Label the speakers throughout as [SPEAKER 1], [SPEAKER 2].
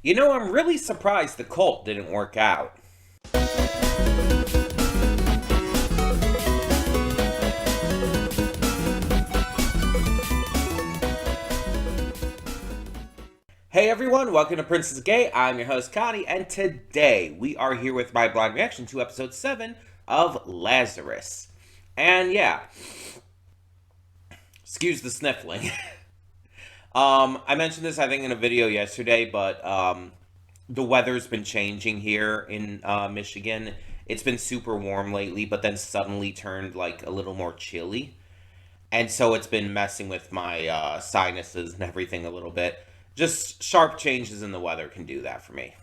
[SPEAKER 1] I'm really surprised the cult didn't work out. Hey everyone, welcome to Princess Gay. I'm your host Connie, and today we are here with my blog reaction to episode 7 of Lazarus. And yeah, excuse the sniffling. I mentioned this I think in a video yesterday, but the weather's been changing here in Michigan. It's been super warm lately, but then suddenly turned like a little more chilly. And so it's been messing with my sinuses and everything a little bit. Just sharp changes in the weather can do that for me.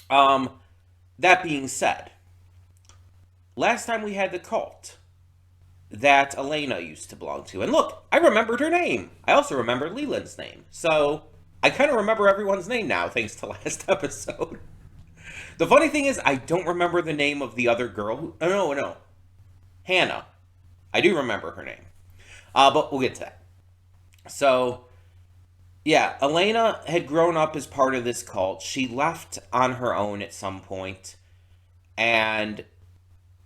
[SPEAKER 1] That being said, last time we had the cult that Elena used to belong to. And look, I remembered her name. I also remembered Leland's name. So I kind of remember everyone's name now, thanks to last episode. The funny thing is, I don't remember the name of the other girl. No. Hannah. I do remember her name. But we'll get to that. So, yeah, Elena had grown up as part of this cult. She left on her own at some point. And,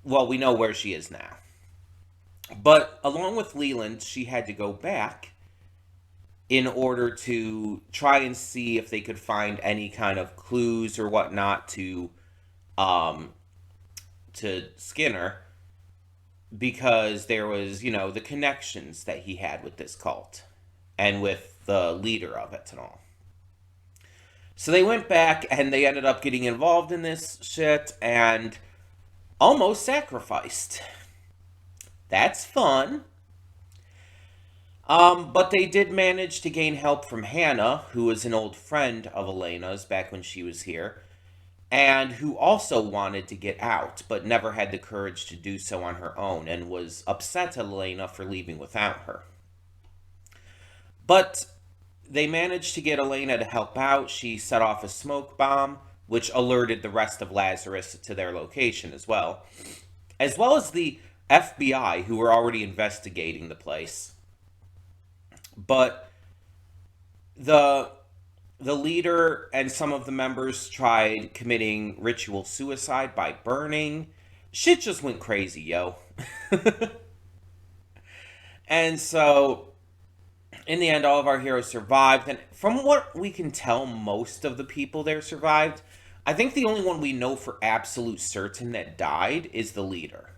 [SPEAKER 1] well, we know where she is now. But along with Leland, she had to go back in order to try and see if they could find any kind of clues or whatnot to Skinner, because there was, the connections that he had with this cult and with the leader of it and all. So they went back and they ended up getting involved in this shit and almost sacrificed. That's fun. But they did manage to gain help from Hannah, who was an old friend of Elena's back when she was here, and who also wanted to get out, but never had the courage to do so on her own, and was upset at Elena for leaving without her. But they managed to get Elena to help out. She set off a smoke bomb, which alerted the rest of Lazarus to their location as well as the FBI, who were already investigating the place. But the leader and some of the members tried committing ritual suicide by burning. Shit just went crazy, yo. And so, in the end, all of our heroes survived. And from what we can tell, most of the people there survived. I think the only one we know for absolute certain that died is the leader.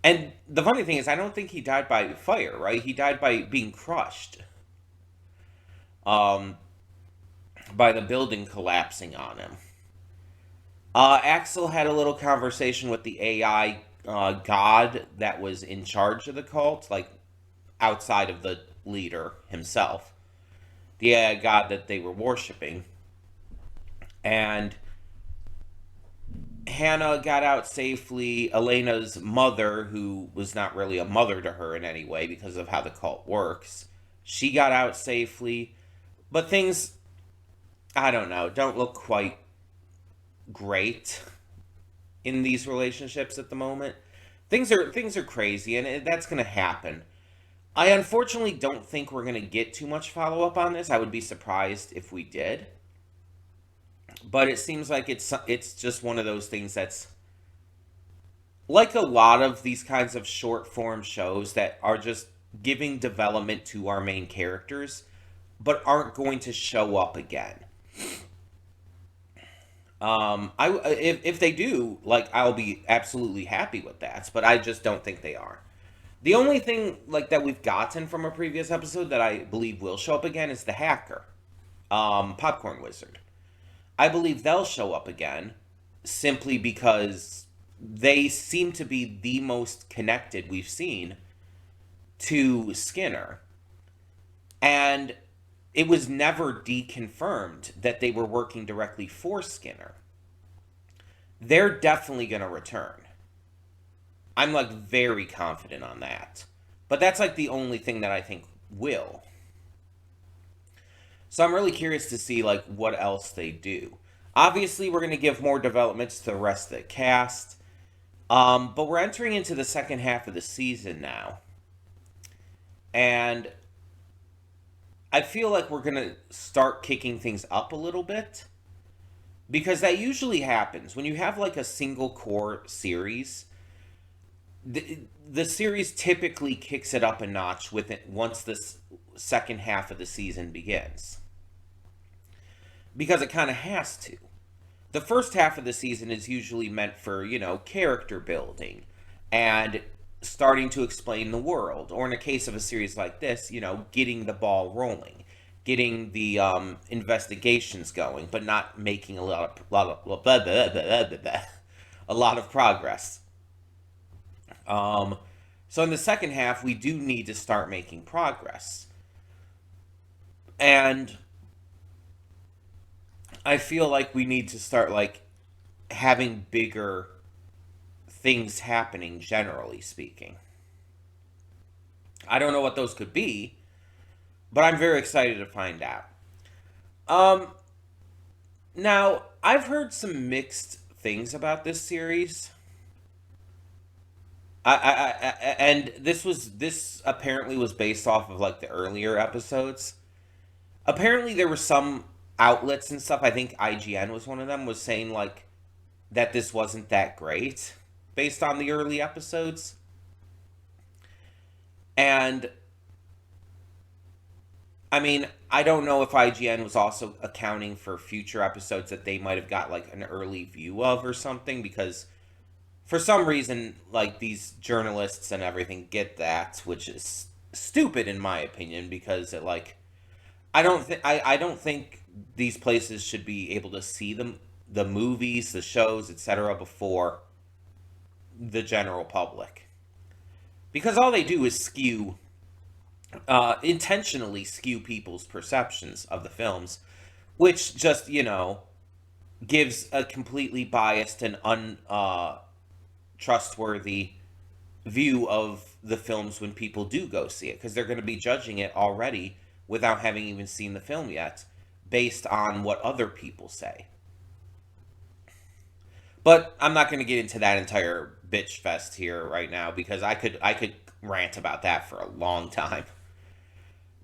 [SPEAKER 1] And the funny thing is, I don't think he died by fire, right? He died by being crushed. By the building collapsing on him. Axel had a little conversation with the AI god that was in charge of the cult, like outside of the leader himself. The AI god that they were worshipping. And Hannah got out safely. Elena's mother, who was not really a mother to her in any way because of how the cult works, she got out safely. But things, I don't know, don't look quite great in these relationships at the moment. Things are crazy, and that's going to happen. I unfortunately don't think we're going to get too much follow-up on this. I would be surprised if we did. But it seems like it's just one of those things that's like a lot of these kinds of short form shows that are just giving development to our main characters, but aren't going to show up again. If they do, like, I'll be absolutely happy with that, but I just don't think they are. The only thing like that we've gotten from a previous episode that I believe will show up again is the hacker, Popcorn Wizard. I believe they'll show up again simply because they seem to be the most connected we've seen to Skinner. And it was never deconfirmed that they were working directly for Skinner. They're definitely going to return. I'm like very confident on that. But that's like the only thing that I think will. So I'm really curious to see like what else they do. Obviously, we're going to give more developments to the rest of the cast. But we're entering into the second half of the season now. And I feel like we're going to start kicking things up a little bit, because that usually happens when you have like a single core series. The series typically kicks it up a notch with it once the second half of the season begins, because it kind of has to. The first half of the season is usually meant for, character building and starting to explain the world, or in a case of a series like this, getting the ball rolling, getting the investigations going, but not making a lot of progress. So in the second half, we do need to start making progress. And I feel like we need to start, like, having bigger things happening, generally speaking. I don't know what those could be, but I'm very excited to find out. Um, Now, I've heard some mixed things about this series. And this apparently was based off of like the earlier episodes. Apparently, there were some outlets and stuff. I think IGN was one of them. Was saying like that this wasn't that great based on the early episodes. And I mean, I don't know if IGN was also accounting for future episodes that they might have got like an early view of or something, because for some reason, like, these journalists and everything get that, which is stupid in my opinion, because it, like, I don't think these places should be able to see the movies, the shows, etc. before the general public, because all they do is intentionally skew people's perceptions of the films, which just, gives a completely biased and trustworthy view of the films when people do go see it, because they're going to be judging it already without having even seen the film yet, based on what other people say. But I'm not going to get into that entire bitch fest here right now, because I could rant about that for a long time.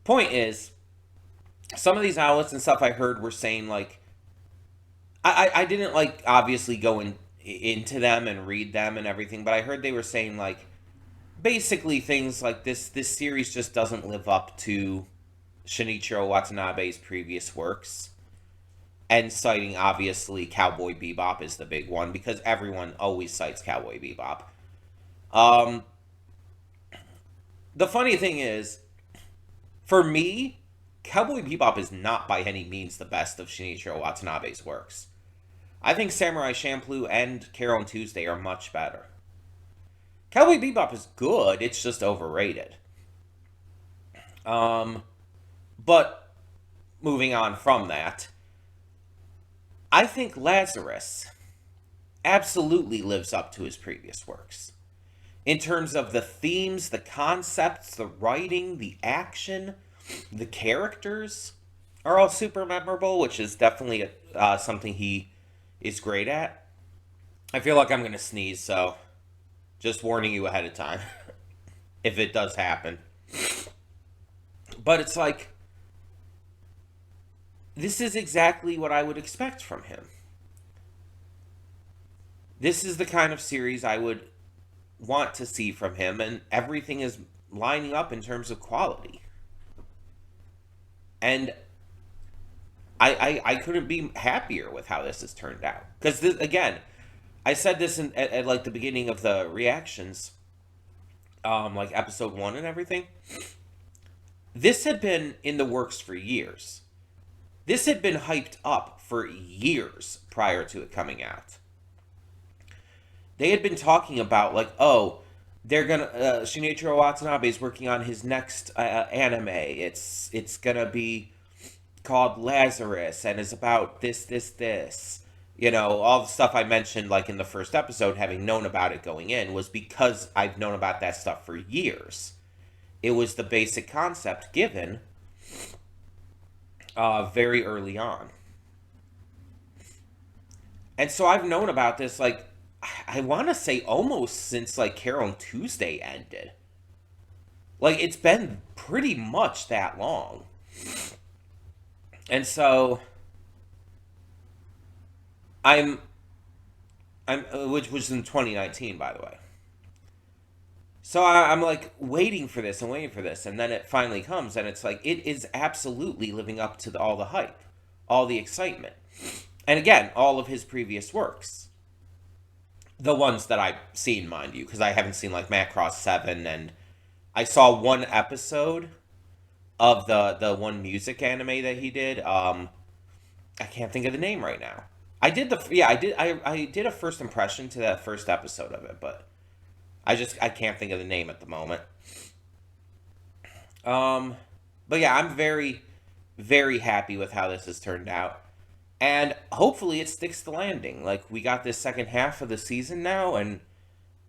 [SPEAKER 1] Point is, some of these outlets and stuff I heard were saying, like, I didn't, like, obviously go into them and read them and everything, but I heard they were saying, like, basically things like this series just doesn't live up to Shinichiro Watanabe's previous works, and citing, obviously, Cowboy Bebop is the big one, because everyone always cites Cowboy Bebop. Um, the funny thing is, for me, Cowboy Bebop is not by any means the best of Shinichiro Watanabe's works. I think Samurai Champloo and Carol and Tuesday are much better. Cowboy Bebop is good, it's just overrated. But moving on from that, I think Lazarus absolutely lives up to his previous works. In terms of the themes, the concepts, the writing, the action, the characters are all super memorable, which is definitely something he is great at. I feel like I'm going to sneeze, so just warning you ahead of time if it does happen. But it's like, this is exactly what I would expect from him. This is the kind of series I would want to see from him, and everything is lining up in terms of quality. And I couldn't be happier with how this has turned out. Because, again, I said this at like the beginning of the reactions, like episode 1 and everything. This had been in the works for years. This had been hyped up for years prior to it coming out. They had been talking about, like, oh, they're gonna Shinichiro Watanabe is working on his next anime. It's gonna be called Lazarus, and it's about this. All the stuff I mentioned, like, in the first episode, having known about it going in, was because I've known about that stuff for years. It was the basic concept given very early on. And so I've known about this, like, I want to say almost since, like, Carol and Tuesday ended. Like, it's been pretty much that long. And so I'm which was in 2019, by the way. So I'm like waiting for this and waiting for this, and then it finally comes, and it's like it is absolutely living up to all the hype, all the excitement, and again, all of his previous works, the ones that I've seen, mind you, because I haven't seen like Macross 7, and I saw one episode of the one music anime that he did. I can't think of the name right now. I did a first impression to that first episode of it, but I can't think of the name at the moment. Um, but yeah, I'm very very happy with how this has turned out, and hopefully it sticks the landing. Like we got this second half of the season now, and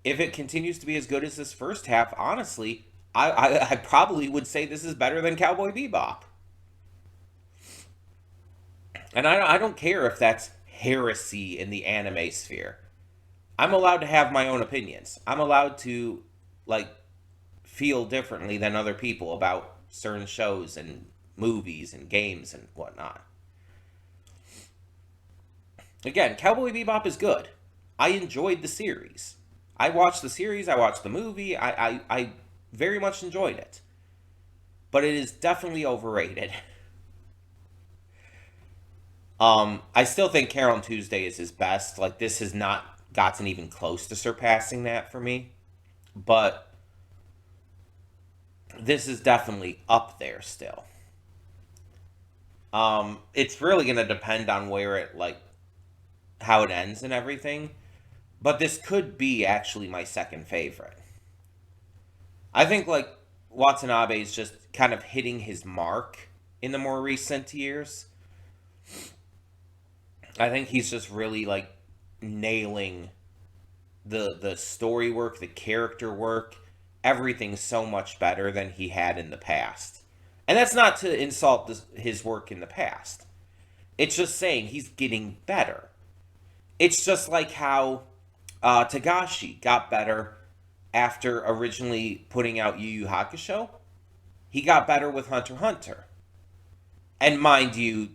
[SPEAKER 1] if it continues to be as good as this first half, honestly, I probably would say this is better than Cowboy Bebop. And I don't care if that's heresy in the anime sphere. I'm allowed to have my own opinions. I'm allowed to, like, feel differently than other people about certain shows and movies and games and whatnot. Again, Cowboy Bebop is good. I enjoyed the series. I watched the series, I watched the movie, I very much enjoyed it. But it is definitely overrated. I still think Carol and Tuesday is his best. Like, this has not gotten even close to surpassing that for me. But this is definitely up there still. It's really gonna depend on where it, like, how it ends and everything. But this could be actually my second favorite. I think, like, Watanabe is just kind of hitting his mark in the more recent years. I think he's just really, like, nailing the story work, the character work, everything so much better than he had in the past. And that's not to insult his work in the past. It's just saying he's getting better. It's just like how Tagashi got better after originally putting out Yu Yu Hakusho. He got better with Hunter x Hunter. And mind you,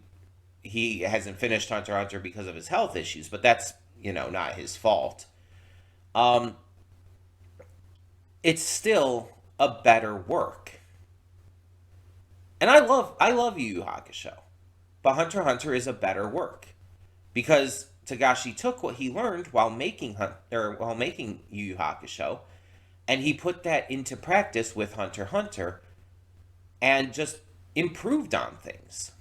[SPEAKER 1] he hasn't finished Hunter x Hunter because of his health issues, but that's, not his fault. Um, it's still a better work. And I love Yu Yu Hakusho. But Hunter x Hunter is a better work because Tagashi took what he learned while making Yu Yu Hakusho, and he put that into practice with Hunter x Hunter, and just improved on things.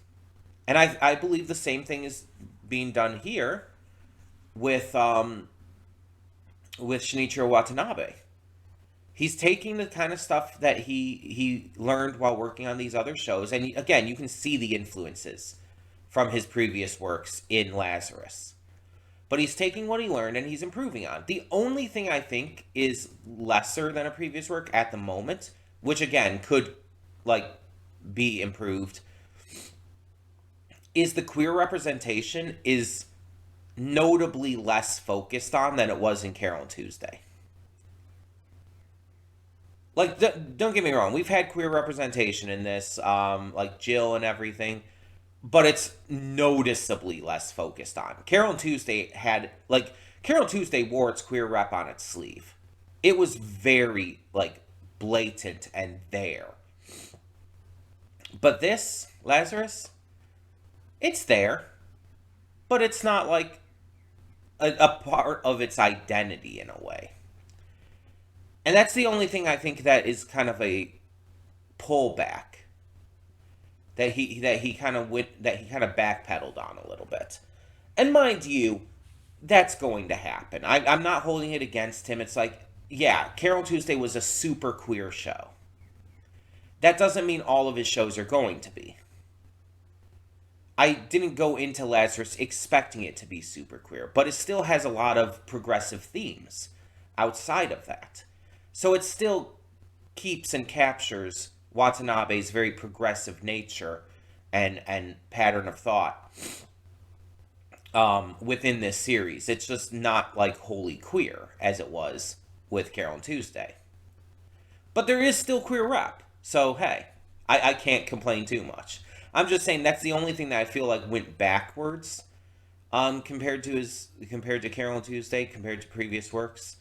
[SPEAKER 1] And I believe the same thing is being done here with Shinichiro Watanabe. He's taking the kind of stuff that he learned while working on these other shows, and again, you can see the influences from his previous works in Lazarus. But he's taking what he learned and he's improving on. The only thing I think is lesser than a previous work at the moment, which again could, like, be improved, is the queer representation is notably less focused on than it was in Carol and Tuesday. Like, don't get me wrong, we've had queer representation in this, like Jill and everything, but it's noticeably less focused on. Carol and Tuesday Carol and Tuesday wore its queer rep on its sleeve. It was very, like, blatant and there. But this, Lazarus, it's there, but it's not, like, a part of its identity in a way. And that's the only thing I think that is kind of a pullback that he kind of backpedaled on a little bit. And mind you, that's going to happen. I'm not holding it against him. It's like, yeah, Carol Tuesday was a super queer show. That doesn't mean all of his shows are going to be. I didn't go into Lazarus expecting it to be super queer, but it still has a lot of progressive themes outside of that. So it still keeps and captures Watanabe's very progressive nature and pattern of thought within this series. It's just not, like, wholly queer as it was with Carol and Tuesday. But there is still queer rep. So, hey, I can't complain too much. I'm just saying that's the only thing that I feel like went backwards, compared to Carol and Tuesday, compared to previous works.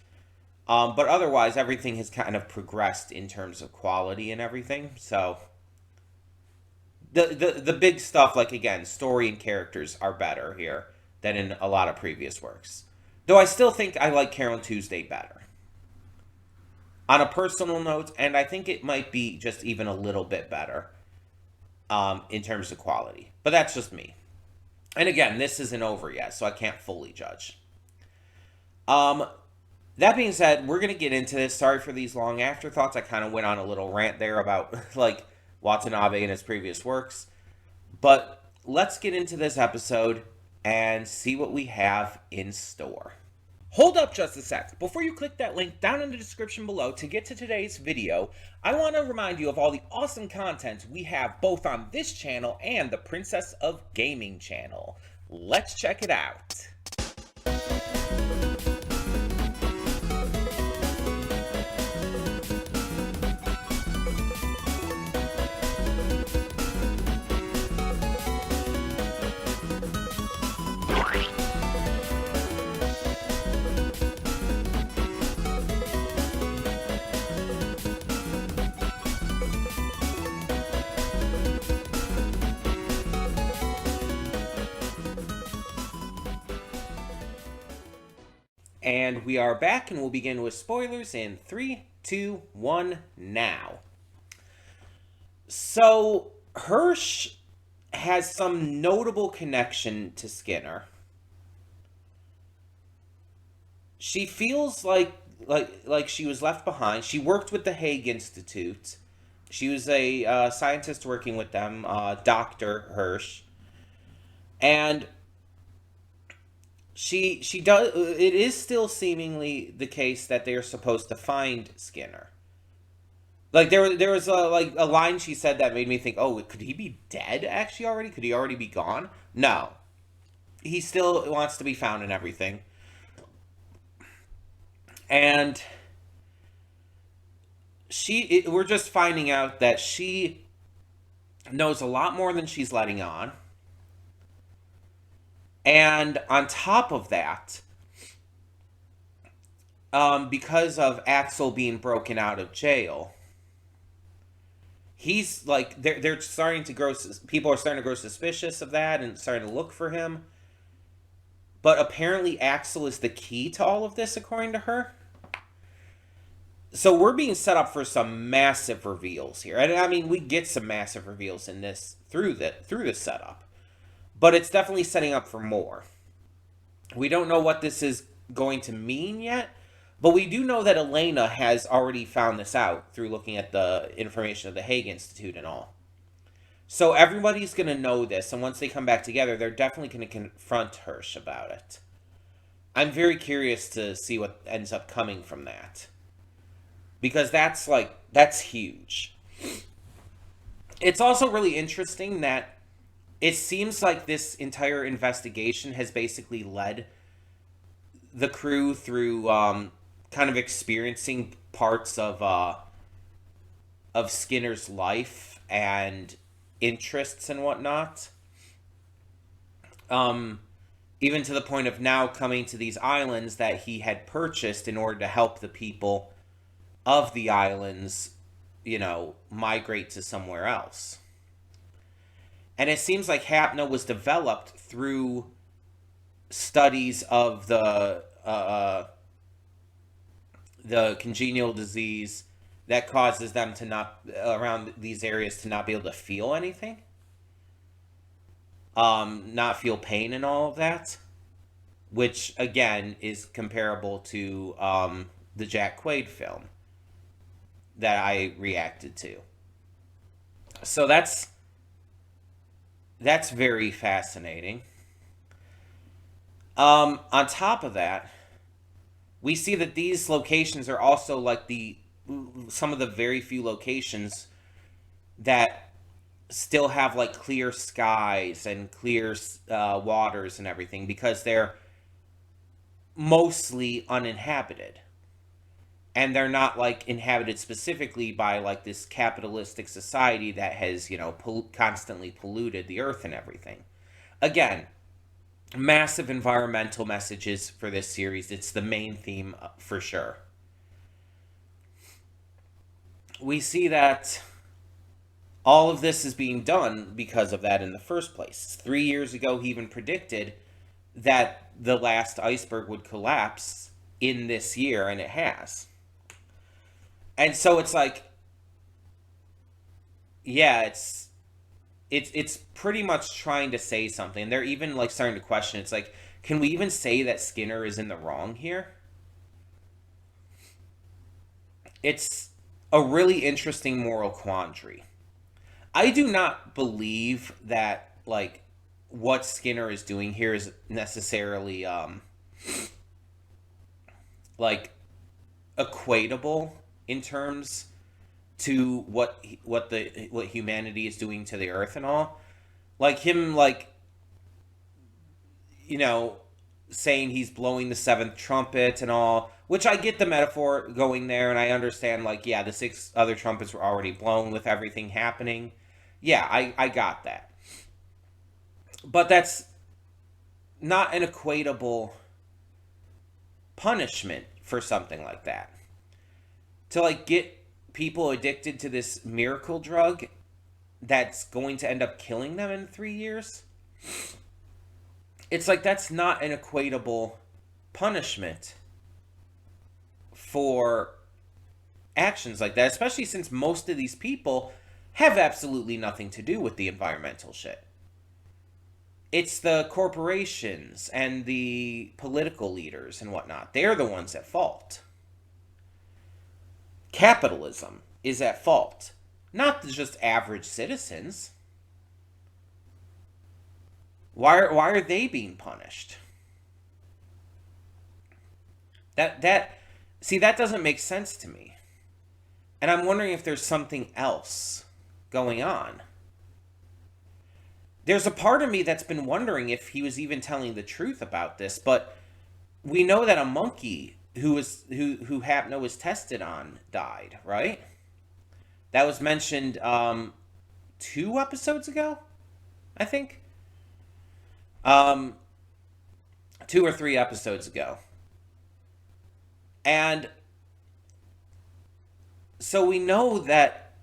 [SPEAKER 1] But otherwise, everything has kind of progressed in terms of quality and everything. So the big stuff, like again, story and characters are better here than in a lot of previous works. Though I still think I like Carol and Tuesday better on a personal note, and I think it might be just even a little bit better in terms of quality. But that's just me. And again, this isn't over yet, so I can't fully judge. Um, that being said, we're gonna get into this. Sorry for these long afterthoughts. I kind of went on a little rant there about like Watanabe and his previous works. But let's get into this episode and see what we have in store. Hold up just a sec. Before you click that link down in the description below to get to today's video, I want to remind you of all the awesome content we have both on this channel and the Princess of Gaming channel. Let's check it out. And we are back, and we'll begin with spoilers in 3, 2, 1, now. So, Hirsch has some notable connection to Skinner. She feels like she was left behind. She worked with the Hague Institute. She was a scientist working with them, Dr. Hirsch. And she does. It is still seemingly the case that they are supposed to find Skinner. Like there was a line she said that made me think, oh, could he be dead actually already? Could he already be gone? No, he still wants to be found and everything. And we're just finding out that she knows a lot more than she's letting on. And on top of that, because of Axel being broken out of jail, he's like, they're starting to grow, people are starting to grow suspicious of that and starting to look for him. But apparently Axel is the key to all of this, according to her. So we're being set up for some massive reveals here. And I mean, we get some massive reveals in this through the setup. But it's definitely setting up for more. We don't know what this is going to mean yet, but we do know that Elena has already found this out through looking at the information of the Hague Institute and all. So everybody's going to know this, and once they come back together, they're definitely going to confront Hirsch about it. I'm very curious to see what ends up coming from that. Because that's huge. It's also really interesting that it seems like this entire investigation has basically led the crew through kind of experiencing parts of Skinner's life and interests and whatnot. Even to the point of now coming to these islands that he had purchased in order to help the people of the islands, migrate to somewhere else. And it seems like Hapna was developed through studies of the congenial disease that causes them to not, around these areas, to not be able to feel anything. Not feel pain and all of that. Which, again, is comparable to the Jack Quaid film that I reacted to. So that's very fascinating. On top of that, we see that these locations are also like some of the very few locations that still have like clear skies and clear waters and everything, because they're mostly uninhabited. and they're not like inhabited specifically by like this capitalistic society that has, you know, constantly polluted the earth and everything. Again, massive environmental messages for this series. It's the main theme for sure. We see that all of this is being done because of that in the first place. 3 years ago, he even predicted that the last iceberg would collapse in this year, and it has. And so it's like, yeah, it's pretty much trying to say something. They're even like starting to question. It's like, can we even say that Skinner is in the wrong here? It's a really interesting moral quandary. I do not believe that like what Skinner is doing here is necessarily like equatable in terms to what humanity is doing to the earth and all. Like him, like, you know, saying he's blowing the seventh trumpet and all, which I get the metaphor going there, and I understand, like, yeah, the six other trumpets were already blown with everything happening. Yeah, I got that. But that's not an equatable punishment for something like that. To, like, get people addicted to this miracle drug that's going to end up killing them in 3 years. It's like that's not an equatable punishment for actions like that, especially since most of these people have absolutely nothing to do with the environmental shit. It's the corporations and the political leaders and whatnot. They're the ones at fault. Capitalism is at fault, not just average citizens. Why are they being punished? That see, that doesn't make sense to me. And I'm wondering if there's something else going on. There's a part of me that's been wondering if he was even telling the truth about this, but we know that a monkey who Hapno was tested on died, right? That was mentioned 2 episodes ago, I think. 2 or 3 episodes ago. And so we know that,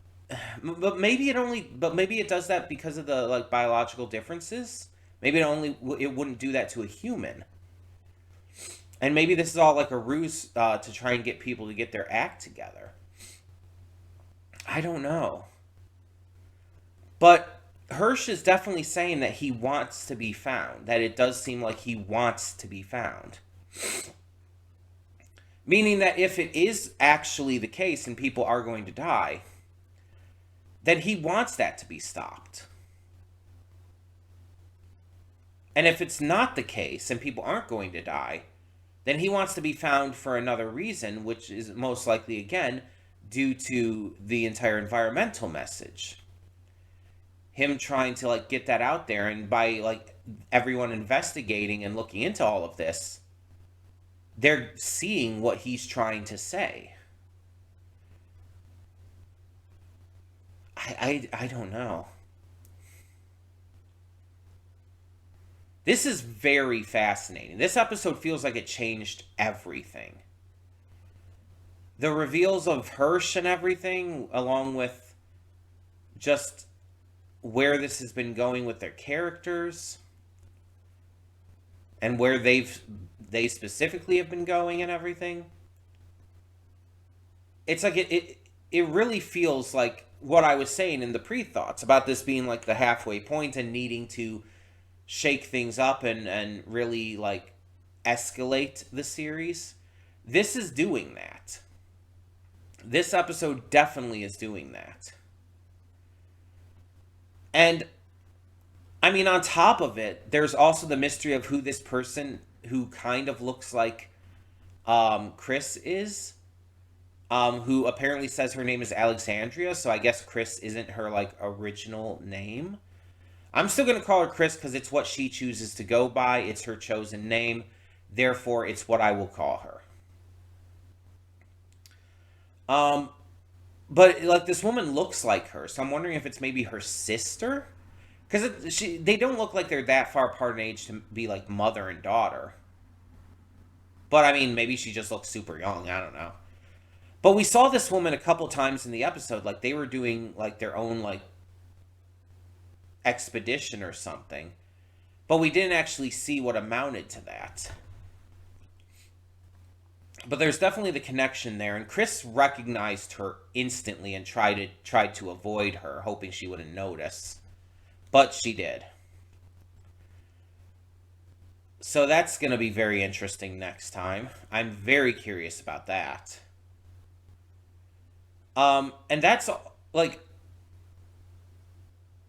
[SPEAKER 1] but maybe it does that because of the like biological differences. Maybe it wouldn't do that to a human. And maybe this is all like a ruse to try and get people to get their act together. I don't know. But Hirsch is definitely saying that he wants to be found. That it does seem like he wants to be found. Meaning that if it is actually the case and people are going to die, then he wants that to be stopped. And if it's not the case and people aren't going to die, then he wants to be found for another reason, which is most likely, again, due to the entire environmental message. Him trying to, like, get that out there, and by, like, everyone investigating and looking into all of this, they're seeing what he's trying to say. I don't know. This is very fascinating. This episode feels like it changed everything. The reveals of Hirsch and everything, along with just where this has been going with their characters, and where they specifically have been going and everything. It's like it really feels like what I was saying in the pre-thoughts about this being like the halfway point and needing to shake things up and really like escalate the series. This is doing that. This episode definitely is doing that. And I mean, on top of it, there's also the mystery of who this person who kind of looks like Chris is, who apparently says her name is Alexandria, so I guess Chris isn't her like original name. I'm still going to call her Chris because it's what she chooses to go by. It's her chosen name. Therefore, it's what I will call her. Um, but like this woman looks like her, so I'm wondering if it's maybe her sister, because they don't look like they're that far apart in age to be like mother and daughter. But I mean, maybe she just looks super young. I don't know. But we saw this woman a couple times in the episode, like they were doing like their own like expedition or something. But we didn't actually see what amounted to that. But there's definitely the connection there, and Chris recognized her instantly and tried to avoid her, hoping she wouldn't notice. But she did. So that's going to be very interesting next time. I'm very curious about that. And that's like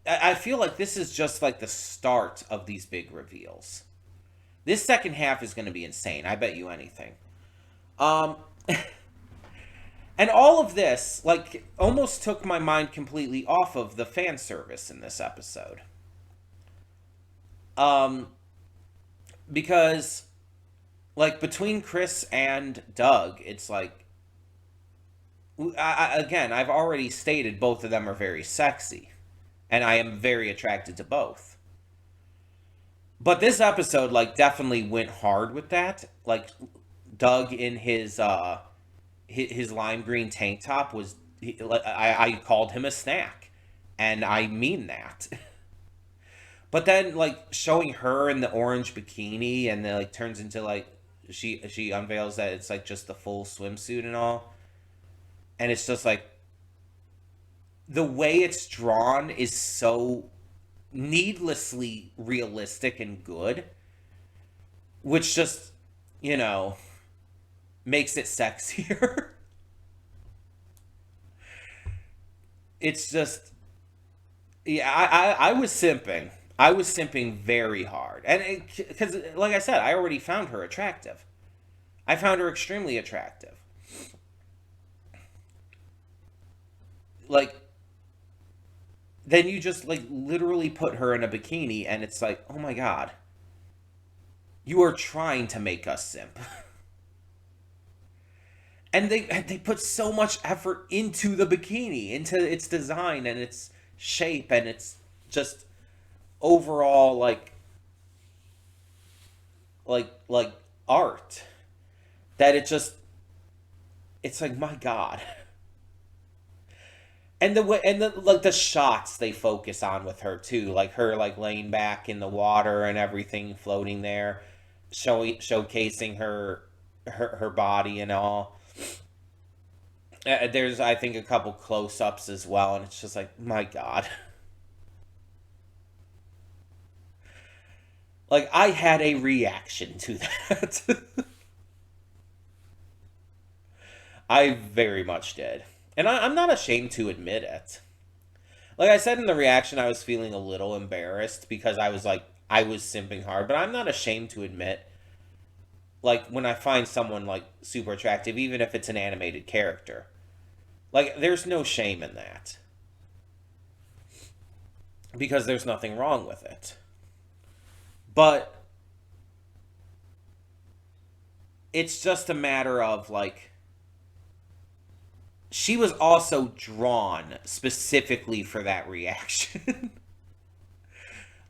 [SPEAKER 1] I feel like this is just like the start of these big reveals. This second half is going to be insane. I bet you anything. Um, and all of this, like, almost took my mind completely off of the fan service in this episode. Um, because, like, between Chris and Doug, it's like, again, I've already stated both of them are very sexy, and I am very attracted to both. But this episode, like, definitely went hard with that. Like, Doug in his lime green tank top was I called him a snack, and I mean that. But then like showing her in the orange bikini, and then like turns into like she unveils that it's like just the full swimsuit and all, and it's just like the way it's drawn is so needlessly realistic and good, which just you know makes it sexier. It's just yeah, I was simping. I was simping very hard, and because like I said, I already found her attractive. I found her extremely attractive. Like then you just like literally put her in a bikini, and it's like, oh my god, you are trying to make us simp. And they put so much effort into the bikini, into its design and its shape, and its just overall like art, that it's like my god. And the way and the like the shots they focus on with her too, like her like laying back in the water and everything floating there, showcasing her body and all. There's I think a couple close-ups as well, and it's just like my god. Like I had a reaction to that. I very much did. And I'm not ashamed to admit it. Like I said in the reaction, I was feeling a little embarrassed because I was simping hard, but I'm not ashamed to admit, like, when I find someone, like, super attractive, even if it's an animated character. Like, there's no shame in that. Because there's nothing wrong with it. But it's just a matter of, like, she was also drawn specifically for that reaction.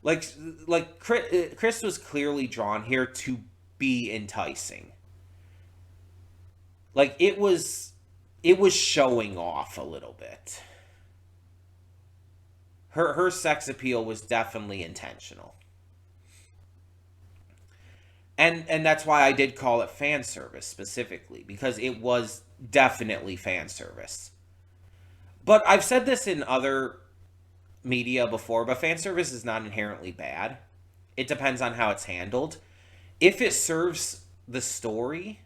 [SPEAKER 1] like like Chris was clearly drawn here to be enticing. Like it was showing off a little bit. Her sex appeal was definitely intentional. And that's why I did call it fan service specifically, because it was definitely fan service. But I've said this in other media before, but fan service is not inherently bad. It depends on how it's handled. If it serves the story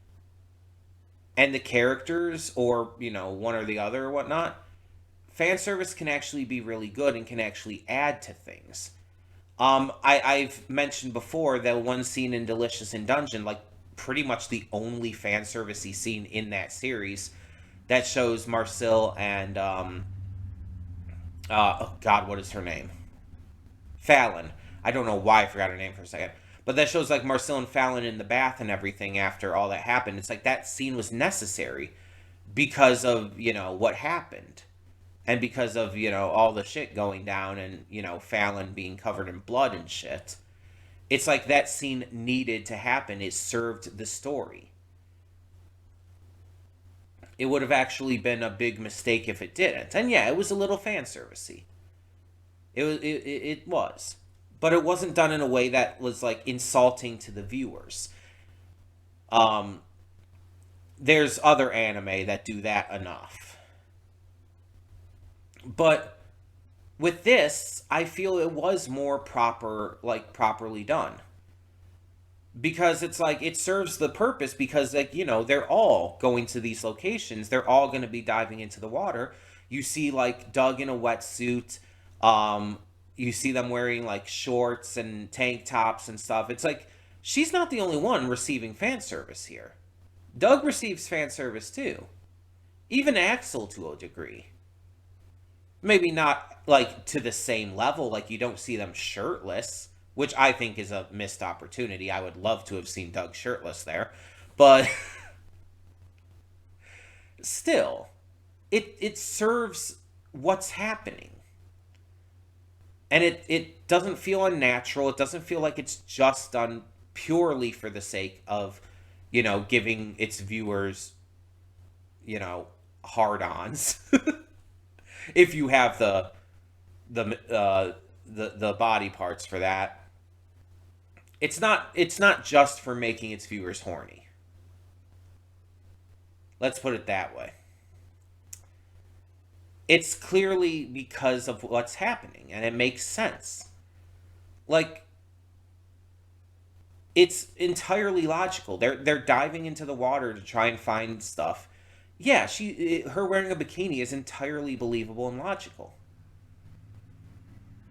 [SPEAKER 1] and the characters, or, one or the other or whatnot, fan service can actually be really good and can actually add to things. I've mentioned before that one scene in Delicious in Dungeon, like pretty much the only fan servicey scene in that series, that shows Marcel and oh God, what is her name? Fallon. I don't know why I forgot her name for a second. But that shows like Marcel and Fallon in the bath and everything after all that happened. It's like that scene was necessary because of, what happened. And because of, all the shit going down and, Fallon being covered in blood and shit. It's like that scene needed to happen. It served the story. It would have actually been a big mistake if it didn't. And yeah, it was a little fan servicey. It was. But it wasn't done in a way that was like insulting to the viewers. Um there's other anime that do that enough. But with this, I feel it was more properly done. Because it's like it serves the purpose because like, they're all going to these locations. They're all going to be diving into the water. You see like Doug in a wetsuit. You see them wearing like shorts and tank tops and stuff. It's like she's not the only one receiving fan service here. Doug receives fan service too. Even Axel to a degree. Maybe not like to the same level, like you don't see them shirtless, which I think is a missed opportunity. I would love to have seen Doug shirtless there. But still, it serves what's happening. And it doesn't feel unnatural. It doesn't feel like it's just done purely for the sake of, giving its viewers, hard-ons. If you have the body parts for that. It's not just for making its viewers horny. Let's put it that way. It's clearly because of what's happening, and it makes sense. Like, it's entirely logical. They're diving into the water to try and find stuff. Yeah, her wearing a bikini is entirely believable and logical.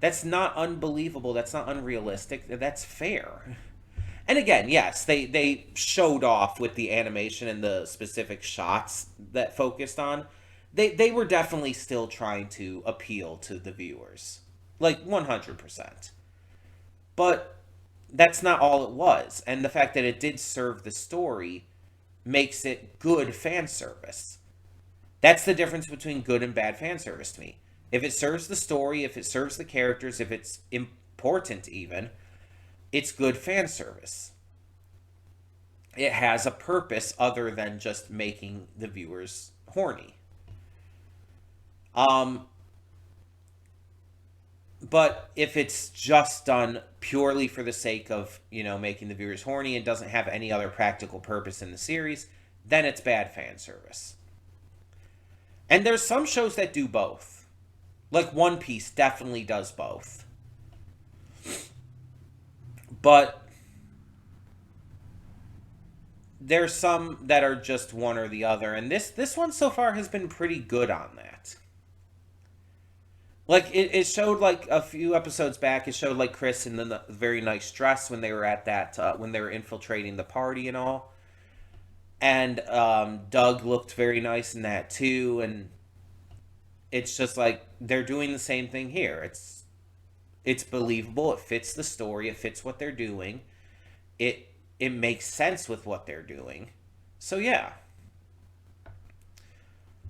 [SPEAKER 1] That's not unbelievable. That's not unrealistic. That's fair. And again, yes, they showed off with the animation and the specific shots that focused on. They were definitely still trying to appeal to the viewers. Like 100%. But that's not all it was. And the fact that it did serve the story makes it good fan service. That's the difference between good and bad fan service to me. If it serves the story, if it serves the characters, if it's important even, it's good fan service. It has a purpose other than just making the viewers horny. But if it's just done purely for the sake of, making the viewers horny and doesn't have any other practical purpose in the series, then it's bad fan service. And there's some shows that do both. Like One Piece definitely does both. But there's some that are just one or the other. And this one so far has been pretty good on that. Like, it showed, like, a few episodes back, it showed, like, Chris in the very nice dress when they were at that, when they were infiltrating the party and all. And Doug looked very nice in that, too. And it's just, like, they're doing the same thing here. It's believable. It fits the story. It fits what they're doing. It makes sense with what they're doing. So, yeah.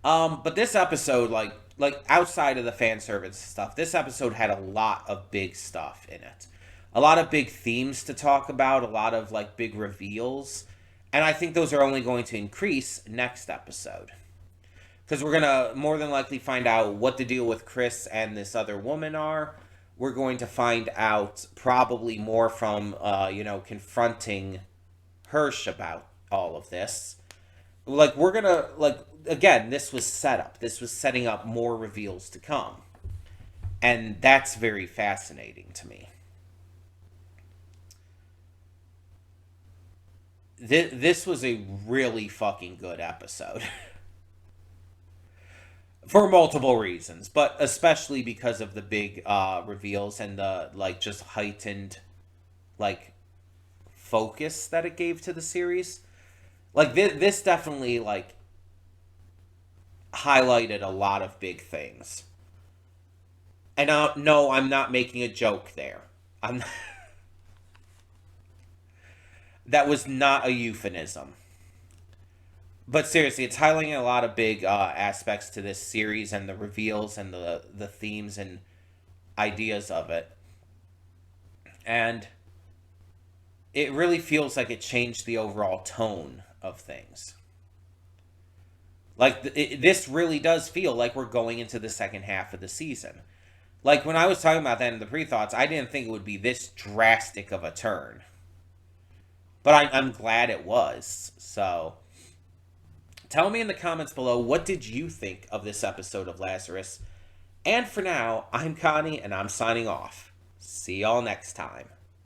[SPEAKER 1] But this episode, like outside of the fan service stuff, this episode had a lot of big stuff in it. A lot of big themes to talk about, a lot of like big reveals. And I think those are only going to increase next episode. Because we're going to more than likely find out what the deal with Chris and this other woman are. We're going to find out probably more from, confronting Hirsch about all of this. Like, we're going to, like, again, this was set up. This was setting up more reveals to come. And that's very fascinating to me. This was a really fucking good episode. For multiple reasons, but especially because of the big reveals and the, like, just heightened, like, focus that it gave to the series. Like, this definitely, like, highlighted a lot of big things. And no, I'm not making a joke there. That was not a euphemism. But seriously, it's highlighting a lot of big aspects to this series and the reveals and the themes and ideas of it. And it really feels like it changed the overall tone of things. Like, this really does feel like we're going into the second half of the season. Like, when I was talking about that in the pre-thoughts, I didn't think it would be this drastic of a turn. But I'm glad it was. So, tell me in the comments below, what did you think of this episode of Lazarus? And for now, I'm Connie, and I'm signing off. See y'all next time.